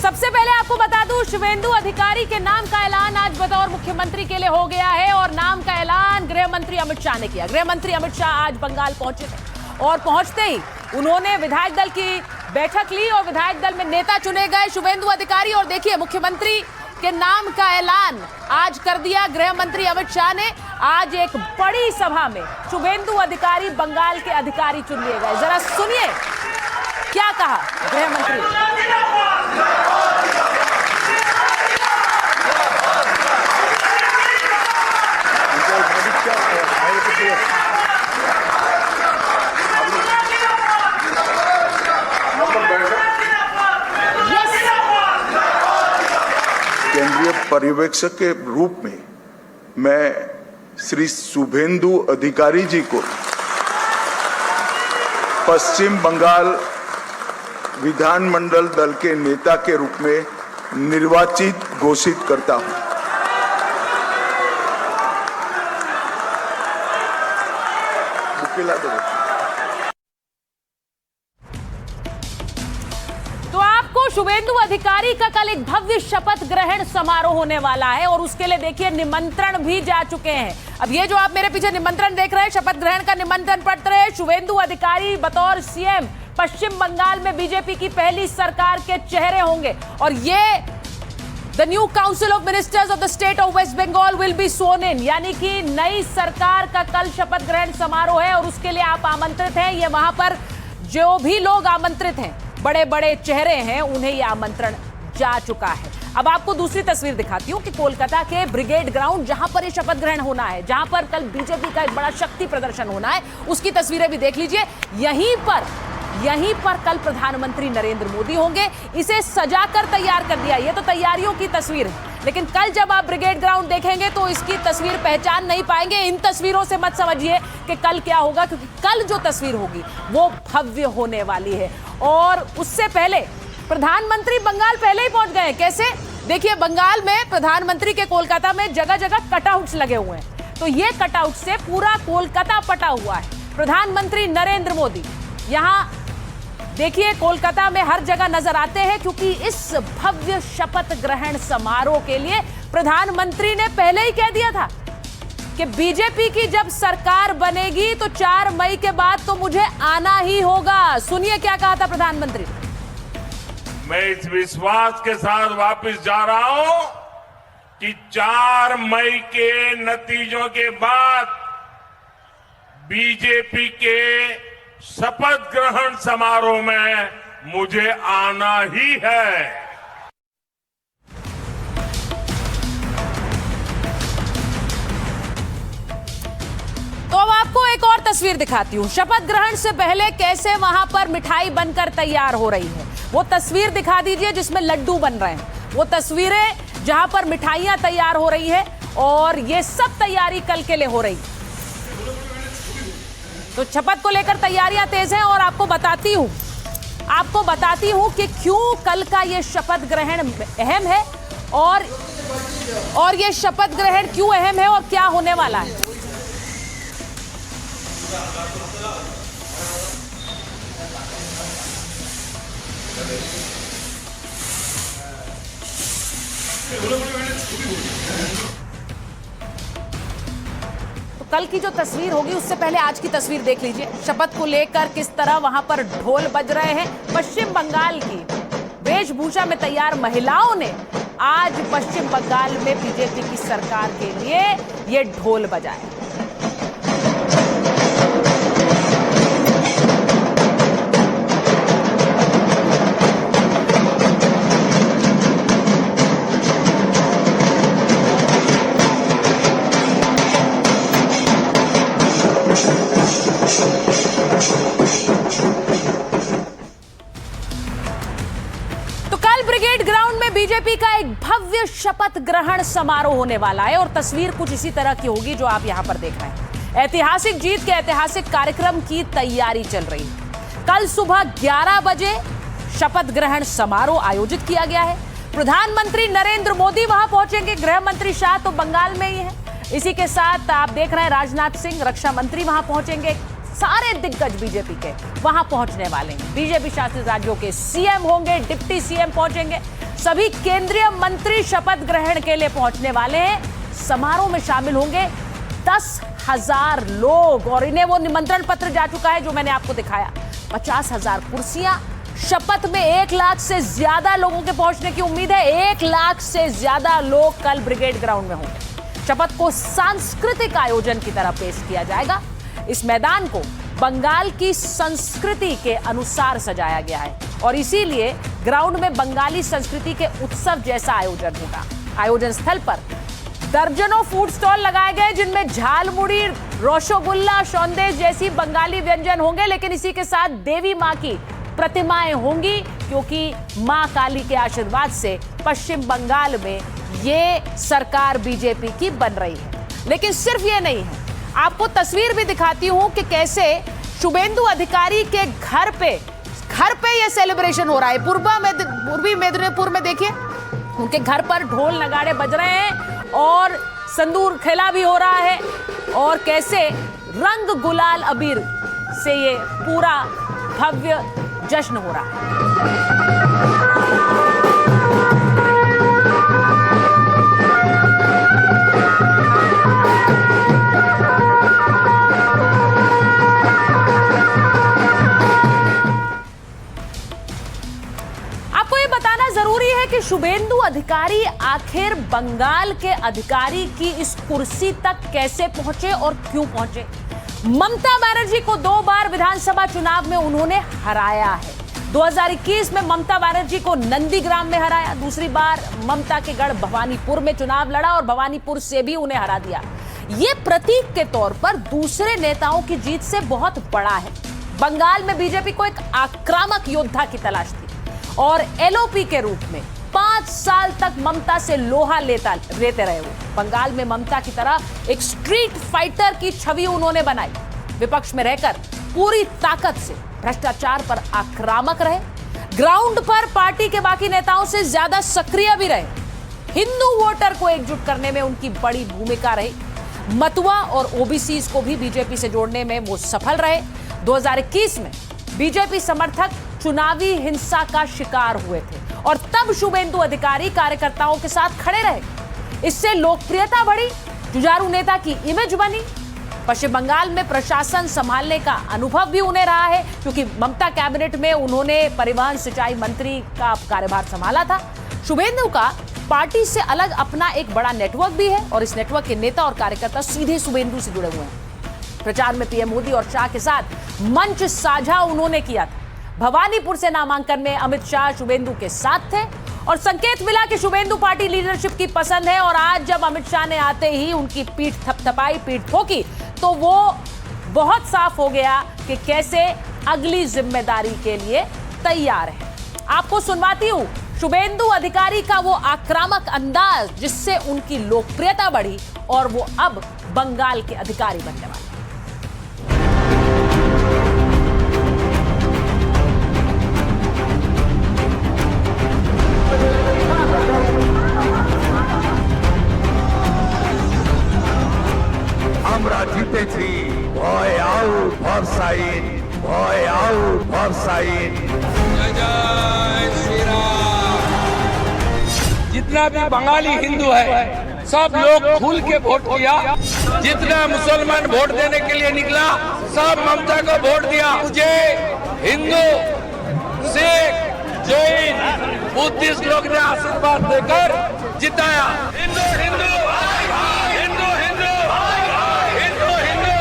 सबसे पहले आपको बता दूं, शुभेंदु अधिकारी के नाम का ऐलान आज बतौर मुख्यमंत्री के लिए हो गया है और नाम का ऐलान गृह मंत्री अमित शाह ने किया। गृह मंत्री अमित शाह आज बंगाल पहुंचे थे और पहुंचते ही उन्होंने विधायक दल की बैठक ली और विधायक दल में नेता चुने गए शुभेंदु अधिकारी। और देखिए, मुख्यमंत्री के नाम का ऐलान आज कर दिया गृह मंत्री अमित शाह ने। आज एक बड़ी सभा में शुभेंदु अधिकारी बंगाल के अधिकारी चुन लिए गए। जरा सुनिए क्या कहा गृह मंत्री। केंद्रीय पर्यवेक्षक के रूप में मैं श्री शुभेंदु अधिकारी जी को पश्चिम बंगाल विधानमंडल दल के नेता के रूप में निर्वाचित घोषित करता हूं। तो आपको शुभेंदु अधिकारी का कल एक भव्य शपथ ग्रहण समारोह होने वाला है और उसके लिए देखिए निमंत्रण भी जा चुके हैं। अब ये जो आप मेरे पीछे निमंत्रण देख रहे हैं, शपथ ग्रहण का निमंत्रण पत्र है। शुभेंदु अधिकारी बतौर सीएम पश्चिम बंगाल में बीजेपी की पहली सरकार के चेहरे होंगे और ये the new council of ministers of the state of West Bengal will be sworn in, यानी कि नई सरकार का कल शपथ ग्रहण समारोह है और उसके लिए आप आमंत्रित हैं। ये वहां पर जो भी लोग आमंत्रित हैं, बड़े बड़े चेहरे हैं, उन्हें यह आमंत्रण जा चुका है। अब आपको दूसरी तस्वीर दिखाती हूं कि कोलकाता के ब्रिगेड ग्राउंड जहां पर यह शपथ ग्रहण होना है, जहां पर कल बीजेपी का एक बड़ा शक्ति प्रदर्शन होना है, उसकी तस्वीरें भी देख लीजिए। यहीं पर कल प्रधानमंत्री नरेंद्र मोदी होंगे। इसे सजाकर तैयार कर दिया। ये तो तैयारियों की तस्वीर है, लेकिन कल जब आप ब्रिगेड ग्राउंड देखेंगे तो इसकी तस्वीर पहचान नहीं पाएंगे। इन तस्वीरों से मत समझिए कि कल क्या होगा, क्योंकि कल जो तस्वीर होगी वो भव्य होने वाली है। और उससे पहले प्रधानमंत्री बंगाल पहले ही पहुंच गए। कैसे? देखिए, बंगाल में प्रधानमंत्री के कोलकाता में जगह जगह कटआउट्स लगे हुए हैं, तो ये कटआउट से पूरा कोलकाता पटा हुआ है। प्रधानमंत्री नरेंद्र मोदी यहां देखिए कोलकाता में हर जगह नजर आते हैं, क्योंकि इस भव्य शपथ ग्रहण समारोह के लिए प्रधानमंत्री ने पहले ही कह दिया था कि बीजेपी की जब सरकार बनेगी तो 4 मई के बाद तो मुझे आना ही होगा। सुनिए क्या कहा था प्रधानमंत्री। मैं इस विश्वास के साथ वापस जा रहा हूं कि 4 मई के नतीजों के बाद बीजेपी के शपथ ग्रहण समारोह में मुझे आना ही है। तो अब आपको एक और तस्वीर दिखाती हूं, शपथ ग्रहण से पहले कैसे वहां पर मिठाई बनकर तैयार हो रही है। वो तस्वीर दिखा दीजिए जिसमें लड्डू बन रहे हैं, वो तस्वीरें जहां पर मिठाइयां तैयार हो रही है और ये सब तैयारी कल के लिए हो रही है। तो शपथ को लेकर तैयारियां तेज हैं और आपको बताती हूं कि क्यों कल का ये शपथ ग्रहण अहम है और ये शपथ ग्रहण क्यों अहम है और क्या होने वाला है। तो कल की जो तस्वीर होगी उससे पहले आज की तस्वीर देख लीजिए। शपथ को लेकर किस तरह वहां पर ढोल बज रहे हैं। पश्चिम बंगाल की वेशभूषा में तैयार महिलाओं ने आज पश्चिम बंगाल में बीजेपी की सरकार के लिए ये ढोल बजाए। ब्रिगेड ग्राउंड में बीजेपी का एक भव्य शपथ ग्रहण समारोह होने वाला है और तस्वीर कुछ इसी तरह की होगी जो आप यहां पर देख रहे हैं। ऐतिहासिक जीत के ऐतिहासिक कार्यक्रम की तैयारी चल रही है। कल सुबह 11 बजे शपथ ग्रहण समारोह आयोजित किया गया है। प्रधानमंत्री नरेंद्र मोदी वहां पहुंचेंगे, गृह मंत्री शाह तो बंगाल में ही है। इसी के साथ आप देख रहे हैं राजनाथ सिंह रक्षा मंत्री वहां पहुंचेंगे। सारे दिग्गज बीजेपी के वहां पहुंचने वाले हैं। बीजेपी शासित राज्यों के सीएम होंगे, डिप्टी सीएम पहुंचेंगे। सभी केंद्रीय मंत्री शपथ ग्रहण के लिए पहुंचने वाले हैं। समारोह में शामिल होंगे 10,000 लोग और इन्हें वो निमंत्रण पत्र जा चुका है जो मैंने आपको दिखाया। 50,000 कुर्सियां। शपथ में 1 लाख से ज्यादा लोगों के पहुंचने की उम्मीद है। 1 लाख से ज्यादा लोग कल ब्रिगेड ग्राउंड में होंगे। शपथ को सांस्कृतिक आयोजन की तरह पेश किया जाएगा। इस मैदान को बंगाल की संस्कृति के अनुसार सजाया गया है और इसीलिए ग्राउंड में बंगाली संस्कृति के उत्सव जैसा आयोजन होगा। आयोजन स्थल पर दर्जनों फूड स्टॉल लगाए गए जिनमें झालमुड़ी, रसगुल्ला, सौंदेश जैसी बंगाली व्यंजन होंगे, लेकिन इसी के साथ देवी मां की प्रतिमाएं होंगी क्योंकि मां काली के आशीर्वाद से पश्चिम बंगाल में ये सरकार बीजेपी की बन रही है। लेकिन सिर्फ ये नहीं है, आपको तस्वीर भी दिखाती हूं कि कैसे शुभेंदु अधिकारी के घर पे ये सेलिब्रेशन हो रहा है। पूर्वी मेदिनीपुर में देखिए उनके घर पर ढोल नगाड़े बज रहे हैं और संदूर खेला भी हो रहा है और कैसे रंग गुलाल अबीर से ये पूरा भव्य जश्न हो रहा है। आपको ये बताना जरूरी है कि शुभेंदु अधिकारी आखिर बंगाल के अधिकारी की इस कुर्सी तक कैसे पहुंचे और क्यों पहुंचे। ममता बनर्जी को 2 बार विधानसभा चुनाव में उन्होंने हराया है। 2021 में ममता बनर्जी को नंदीग्राम में हराया। दूसरी बार ममता के गढ़ भवानीपुर में चुनाव लड़ा और भवानीपुर से भी उन्हें हरा दिया। ये प्रतीक के तौर पर दूसरे नेताओं की जीत से बहुत बड़ा है। बंगाल में बीजेपी को एक आक्रामक योद्धा की तलाश थी और एलओपी के रूप में 5 साल तक ममता से लोहा लेते रहे वो। बंगाल में ममता की तरह एक स्ट्रीट फाइटर की छवि उन्होंने बनाई। विपक्ष में रहकर पूरी ताकत से भ्रष्टाचार पर आक्रामक रहे। ग्राउंड पर पार्टी के बाकी नेताओं से ज्यादा सक्रिय भी रहे। हिंदू वोटर को एकजुट करने में उनकी बड़ी भूमिका रही। मतुआ और ओबीसी को भी बीजेपी से जोड़ने में वो सफल रहे। 2021 में बीजेपी समर्थक चुनावी हिंसा का शिकार हुए थे और तब शुभेंदु अधिकारी कार्यकर्ताओं के साथ खड़े रहे। इससे लोकप्रियता बढ़ी, जुझारू नेता की इमेज बनी। पश्चिम बंगाल में प्रशासन संभालने का अनुभव भी उन्हें रहा है क्योंकि ममता कैबिनेट में उन्होंने परिवहन सिंचाई मंत्री का कार्यभार संभाला था। शुभेंदु का पार्टी से अलग अपना एक बड़ा नेटवर्क भी है और इस नेटवर्क के नेता और कार्यकर्ता सीधे शुभेंदु से जुड़े हुए हैं। प्रचार में पीएम मोदी और शाह के साथ मंच साझा उन्होंने किया था। भवानीपुर से नामांकन में अमित शाह शुभेंदु के साथ थे और संकेत मिला कि शुभेंदु पार्टी लीडरशिप की पसंद है और आज जब अमित शाह ने आते ही उनकी पीठ थपथपाई, पीठ ठोकी, तो वो बहुत साफ हो गया कि कैसे अगली जिम्मेदारी के लिए तैयार है। आपको सुनवाती हूं शुभेंदु अधिकारी का वो आक्रामक अंदाज जिससे उनकी लोकप्रियता बढ़ी और वो अब बंगाल के अधिकारी बनने वाले। আমরা জিতেছি, ভয় আউট ভরসাইন, ভয় আউট ভরসাইন। जय जय श्री राम। जितना भी बंगाली हिंदू है सब लोग खुल के वोट किया। जितना मुसलमान वोट देने के लिए निकला सब ममता को वोट दिया। मुझे हिंदू, सिख, जैन, बुद्धिस्ट लोग ने आशीर्वाद देकर जिताया। हिंदू हिंदू हिंदू हिंदू हिंदू हिंदू।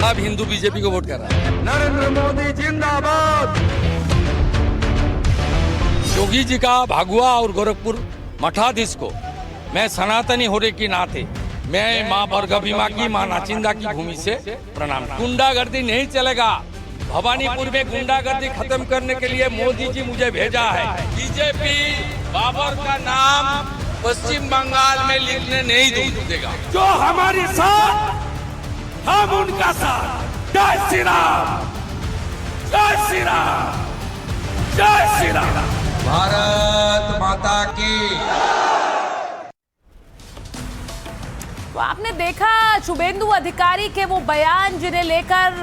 अब हिंदू बीजेपी को वोट कर रहा है। नरेंद्र मोदी जिंदाबाद। योगी जी का भागुआ और गोरखपुर मठाधीश को मैं सनातनी होने के नाते मैं माँ भरगभीमा की, माँ नाचिंदा की भूमि से प्रणाम। गुंडागर्दी नहीं चलेगा। भवानीपुर में गुंडागर्दी खत्म करने के लिए मोदी जी मुझे भेजा है। बीजेपी बाबर का नाम पश्चिम बंगाल में लिखने नहीं देगा। जो हमारी साथ, हम उनका साथ। जय श्री राम, जय श्री राम, जय श्री राम। भारत माता की। तो आपने देखा शुभेंदु अधिकारी के वो बयान जिन्हें लेकर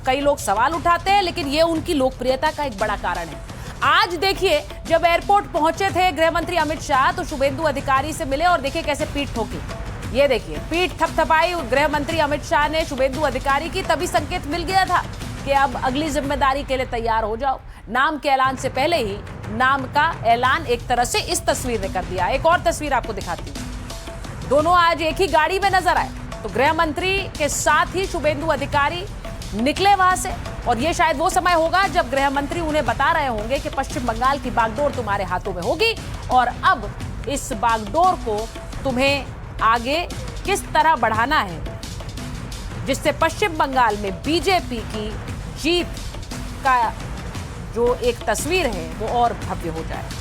कई लोग सवाल उठाते हैं, लेकिन ये उनकी लोकप्रियता का एक बड़ा कारण है। आज देखिए, जब एयरपोर्ट पहुंचे थे गृह मंत्री अमित शाह तो शुभेंदु अधिकारी से मिले और देखिए कैसे पीठ ठोकी। ये देखिए, पीठ थपथपाई गृह मंत्री अमित शाह ने शुभेंदु अधिकारी की। तभी संकेत मिल गया था कि अब अगली जिम्मेदारी के लिए तैयार हो जाओ। नाम के ऐलान से पहले ही नाम का ऐलान एक तरह से इस तस्वीर ने कर दिया। एक और तस्वीर आपको दिखाती हूं। दोनों आज एक ही गाड़ी में नजर आए, तो गृह मंत्री के साथ ही शुभेंदु अधिकारी निकले वहां से। और ये शायद वो समय होगा जब गृह मंत्री उन्हें बता रहे होंगे कि पश्चिम बंगाल की बागडोर तुम्हारे हाथों में होगी और अब इस बागडोर को तुम्हें आगे किस तरह बढ़ाना है जिससे पश्चिम बंगाल में बीजेपी की जीत का जो एक तस्वीर है वो और भव्य हो जाए।